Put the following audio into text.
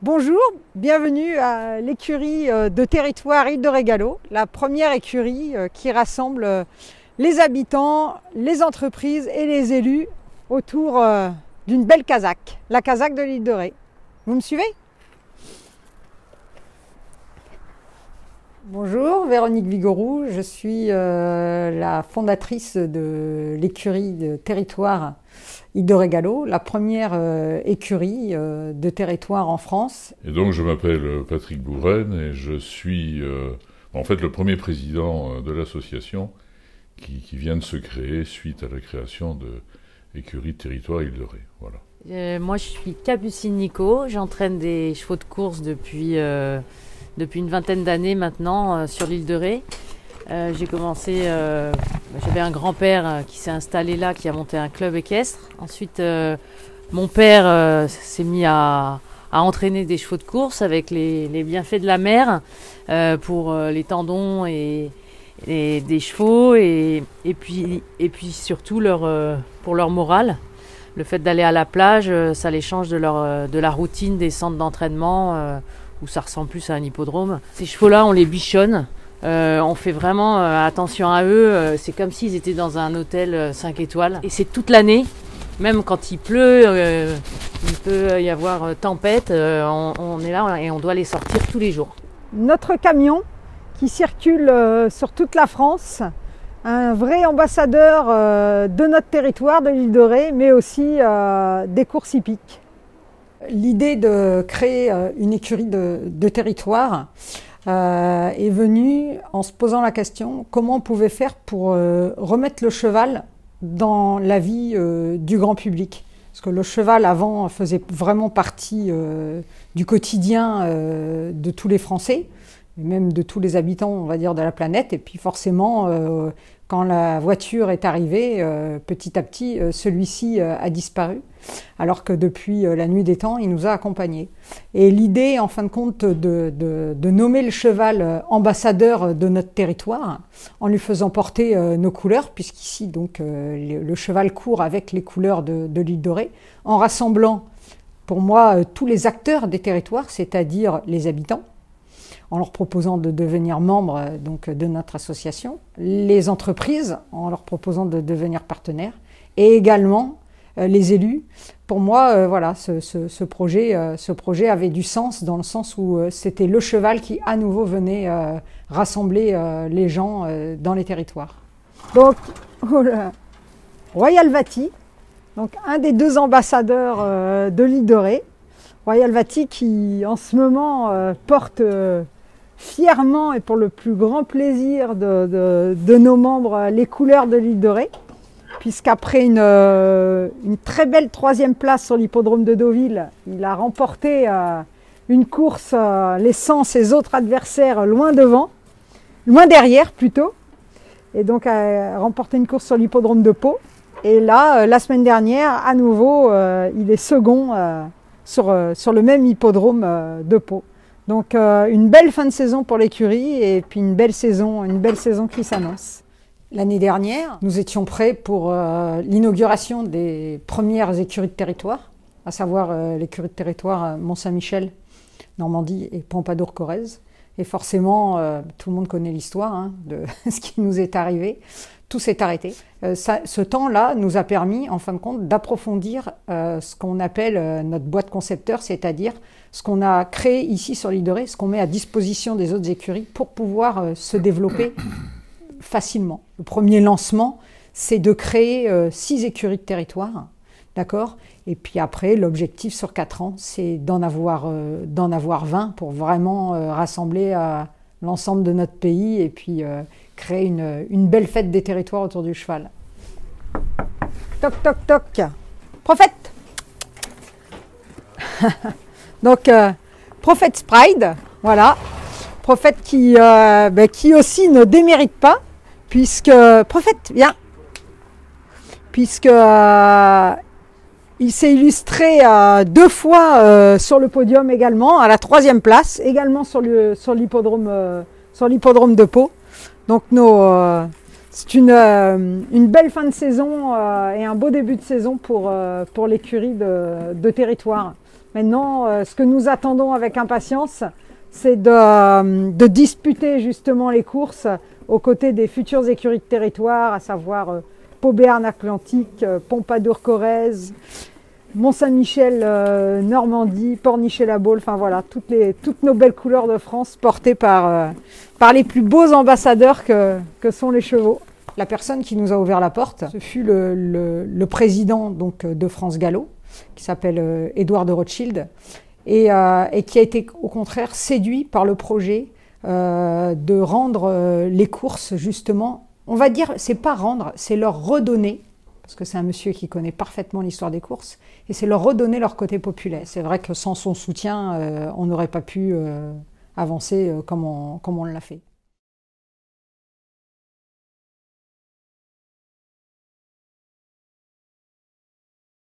Bonjour, bienvenue à l'écurie de territoire Île de Régalo, la première écurie qui rassemble les habitants, les entreprises et les élus autour d'une belle casaque, la casaque de l'île de Ré. Vous me suivez? Bonjour, Véronique Vigouroux, je suis la fondatrice de l'écurie de territoire Île de Régalo, la première écurie de territoire en France. Et donc je m'appelle Patrick Bourren et je suis en fait le premier président de l'association qui vient de se créer suite à la création de l'écurie de territoire Île de Ré. Voilà. Moi je suis Capucine Nico, j'entraîne des chevaux de course depuis une vingtaine d'années maintenant sur l'île de Ré. J'ai commencé, j'avais un grand-père qui s'est installé là, qui a monté un club équestre. Ensuite, mon père s'est mis à entraîner des chevaux de course avec les bienfaits de la mer pour les tendons et des chevaux et puis surtout pour leur morale. Le fait d'aller à la plage, ça les change de la routine des centres d'entraînement où ça ressemble plus à un hippodrome. Ces chevaux-là, on les bichonne. On fait vraiment attention à eux. C'est comme s'ils étaient dans un hôtel 5 étoiles. Et c'est toute l'année. Même quand il pleut, il peut y avoir tempête. On est là et on doit les sortir tous les jours. Notre camion qui circule sur toute la France, un vrai ambassadeur de notre territoire, de l'île de Ré, mais aussi des courses hippiques. L'idée de créer une écurie de territoire est venue en se posant la question comment on pouvait faire pour remettre le cheval dans la vie du grand public. Parce que le cheval avant faisait vraiment partie du quotidien de tous les Français, et même de tous les habitants, on va dire, de la planète. Et puis forcément, quand la voiture est arrivée, petit à petit, celui-ci a disparu. Alors que depuis la nuit des temps, il nous a accompagnés. Et l'idée, en fin de compte, de nommer le cheval ambassadeur de notre territoire, en lui faisant porter nos couleurs, puisqu'ici, donc, le cheval court avec les couleurs de l'île de Ré, en rassemblant, pour moi, tous les acteurs des territoires, c'est-à-dire les habitants, en leur proposant de devenir membres donc, de notre association, les entreprises, en leur proposant de devenir partenaires, et également les élus. Pour moi, voilà, ce projet avait du sens dans le sens où c'était le cheval qui, à nouveau, venait rassembler les gens dans les territoires. Donc, Royal Vati, donc un des deux ambassadeurs de l'île de Ré, Royal Vati qui, en ce moment, porte fièrement et pour le plus grand plaisir de nos membres les couleurs de l'île de Ré, puisqu'après une très belle 3e place sur l'hippodrome de Deauville, il a remporté une course laissant ses autres adversaires loin derrière plutôt, et donc a remporté une course sur l'hippodrome de Pau. Et là, la semaine dernière, à nouveau, il est second sur le même hippodrome de Pau. Donc une belle fin de saison pour l'écurie et puis une belle saison qui s'annonce. L'année dernière, nous étions prêts pour l'inauguration des premières écuries de territoire, à savoir l'écurie de territoire Mont-Saint-Michel, Normandie et Pompadour-Corrèze. Et forcément, tout le monde connaît l'histoire de ce qui nous est arrivé. Tout s'est arrêté. Ce temps-là nous a permis, en fin de compte, d'approfondir ce qu'on appelle notre boîte concepteur, c'est-à-dire ce qu'on a créé ici sur l'île de Ré, ce qu'on met à disposition des autres écuries pour pouvoir se développer facilement. Le premier lancement, c'est de créer 6 écuries de territoire, d'accord? Et puis après, l'objectif sur 4 ans, c'est d'en avoir 20 pour vraiment rassembler l'ensemble de notre pays et puis créer une belle fête des territoires autour du cheval. Toc, toc, toc. Prophète. Donc, Prophète Pride, voilà. Prophète qui aussi ne démérite pas, puisque... Prophète, viens. Puisque il s'est illustré 2 fois sur le podium également, à la 3e place, également sur l'hippodrome de Pau. Donc c'est une belle fin de saison et un beau début de saison pour l'écurie de territoire. Maintenant, ce que nous attendons avec impatience, c'est de disputer justement les courses aux côtés des futures écuries de territoire, à savoir Pau Béarn Atlantique, Pompadour-Corrèze, Mont-Saint-Michel Normandie, Pornichet-la-Baule, enfin voilà, toutes nos belles couleurs de France portées par les plus beaux ambassadeurs que sont les chevaux. La personne qui nous a ouvert la porte, ce fut le président donc, de France Gallo, qui s'appelle Édouard de Rothschild, et qui a été au contraire séduit par le projet de rendre les courses justement, on va dire, c'est pas rendre, c'est leur redonner, parce que c'est un monsieur qui connaît parfaitement l'histoire des courses, et c'est leur redonner leur côté populaire. C'est vrai que sans son soutien, on n'aurait pas pu avancer comme on l'a fait.